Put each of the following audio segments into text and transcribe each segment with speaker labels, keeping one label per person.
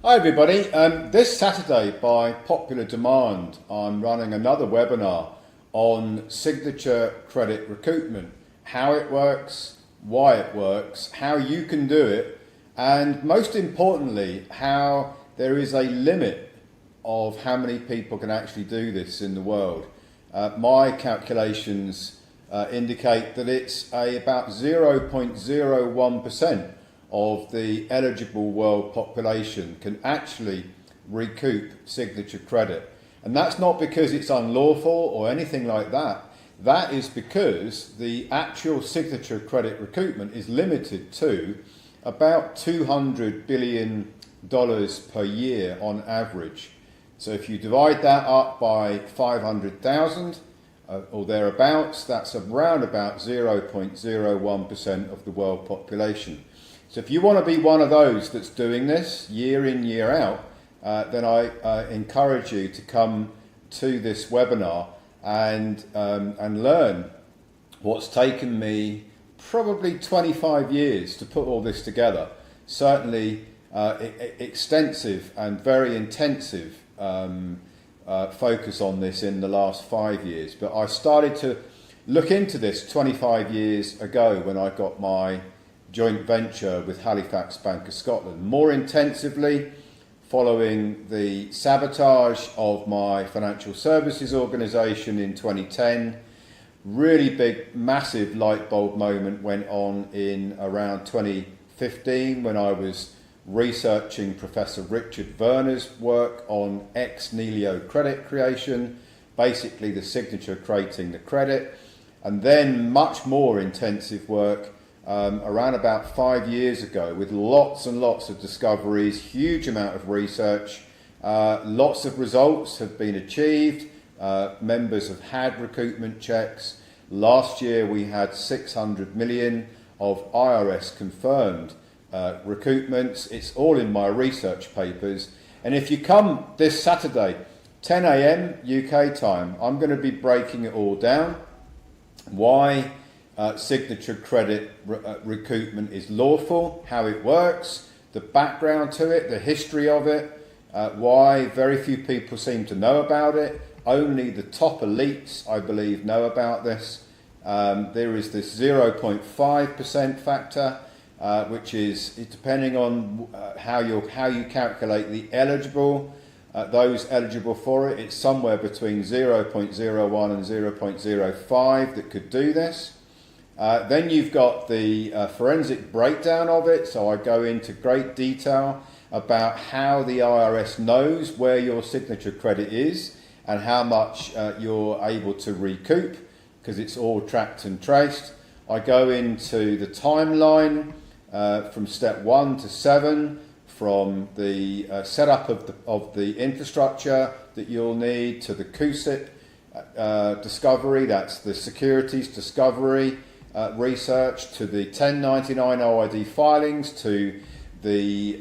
Speaker 1: Hi everybody, this Saturday by popular demand I'm running another webinar on signature credit recoupment, how it works, why it works, how you can do it, and most importantly how there is a limit of how many people can actually do this in the world. My calculations indicate that it's about 0.01% of the eligible world population can actually recoup signature credit. And that's not because it's unlawful or anything like that. That is because the actual signature credit recoupment is limited to about $200 billion per year on average. So if you divide that up by 500,000 or thereabouts, that's around about 0.01% of the world population. So if you want to be one of those that's doing this year in, year out, then I encourage you to come to this webinar and learn what's taken me probably 25 years to put all this together. Certainly extensive and very intensive focus on this in the last 5 years. But I started to look into this 25 years ago when I got my joint venture with Halifax Bank of Scotland, more intensively following the sabotage of my financial services organisation in 2010. Really big, massive light bulb moment went on in around 2015 when I was researching Professor Richard Werner's work on ex-nihilo credit creation, basically the signature creating the credit, and then much more intensive work around about 5 years ago with lots and lots of discoveries, huge amount of research, lots of results have been achieved, members have had recoupment checks. Last year we had 600 million of IRS confirmed recoupments. It's all in my research papers, and if you come this Saturday 10 a.m. UK time, I'm going to be breaking it all down. Why signature credit recoupment is lawful, how it works, the background to it, the history of it, why very few people seem to know about it. Only the top elites, I believe, know about this. There is this 0.5% factor, which is depending on how you calculate the eligible, those eligible for it, it's somewhere between 0.01 and 0.05 that could do this. Then you've got the forensic breakdown of it, so I go into great detail about how the IRS knows where your signature credit is and how much you're able to recoup, because it's all tracked and traced. I go into the timeline from step 1 to 7, from the setup of the infrastructure that you'll need to the CUSIP discovery, that's the securities discovery research, to the 1099 OID filings, to the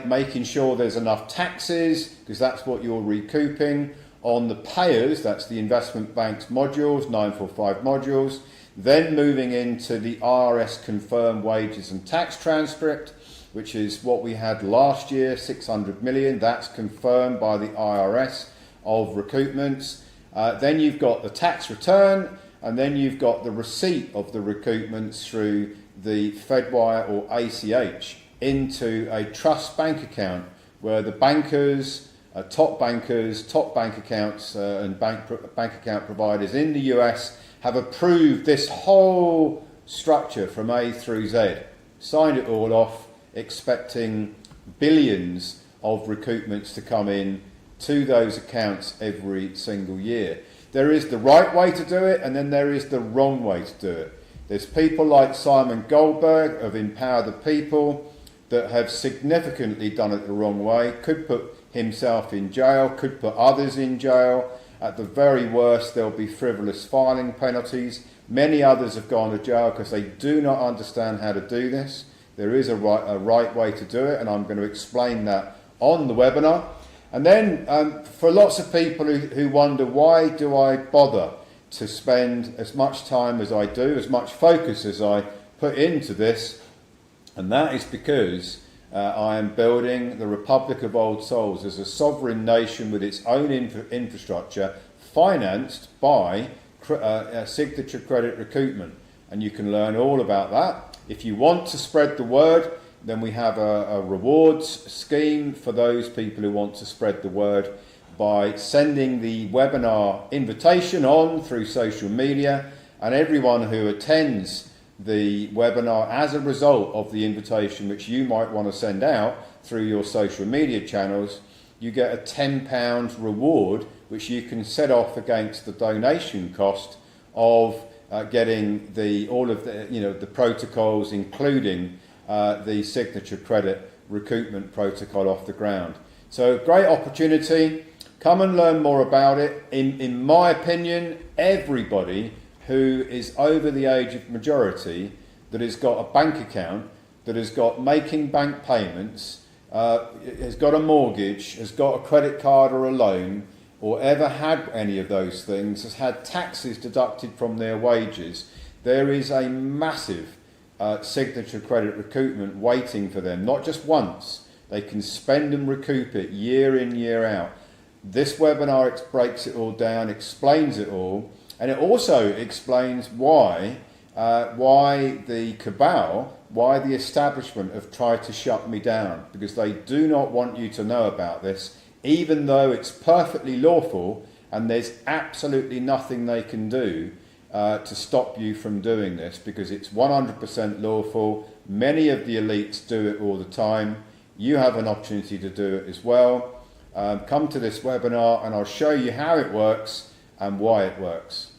Speaker 1: making sure there's enough taxes, because that's what you're recouping, on the payers, that's the investment bank's modules, 945 modules, then moving into the IRS confirmed wages and tax transcript, which is what we had last year, 600 million, that's confirmed by the IRS of recoupments. Then you've got the tax return, and then you've got the receipt of the recoupments through the Fedwire or ACH into a trust bank account where the bankers, top bank accounts and bank account providers in the US have approved this whole structure from A through Z, signed it all off, expecting billions of recoupments to come in to those accounts every single year. There is the right way to do it, and then there is the wrong way to do it. There's people like Simon Goldberg of Empower the People that have significantly done it the wrong way, could put himself in jail, could put others in jail. At the very worst, there'll be frivolous filing penalties. Many others have gone to jail because they do not understand how to do this. There is a right way to do it, and I'm going to explain that on the webinar. And then for lots of people who wonder, why do I bother to spend as much time as I do, as much focus as I put into this? And that is because I am building the Republic of Old Souls as a sovereign nation with its own infrastructure, financed by signature credit recoupment. And you can learn all about that. If you want to spread the word, then we have a rewards scheme for those people who want to spread the word by sending the webinar invitation on through social media, and everyone who attends the webinar as a result of the invitation which you might want to send out through your social media channels, you get a £10 reward which you can set off against the donation cost of getting all of the protocols, including the signature credit recoupment protocol off the ground. So great opportunity. Come and learn more about it. In my opinion, everybody who is over the age of majority, that has got a bank account, that has got making bank payments, has got a mortgage, has got a credit card or a loan, or ever had any of those things, has had taxes deducted from their wages, there is a massive signature credit recoupment waiting for them, not just once. They can spend and recoup it year in, year out. This webinar breaks it all down, explains it all, and it also explains why the cabal, why the establishment have tried to shut me down, because they do not want you to know about this, even though it's perfectly lawful and there's absolutely nothing they can do to stop you from doing this, because it's 100% lawful. Many of the elites do it all the time. You have an opportunity to do it as well. Come to this webinar and I'll show you how it works and why it works.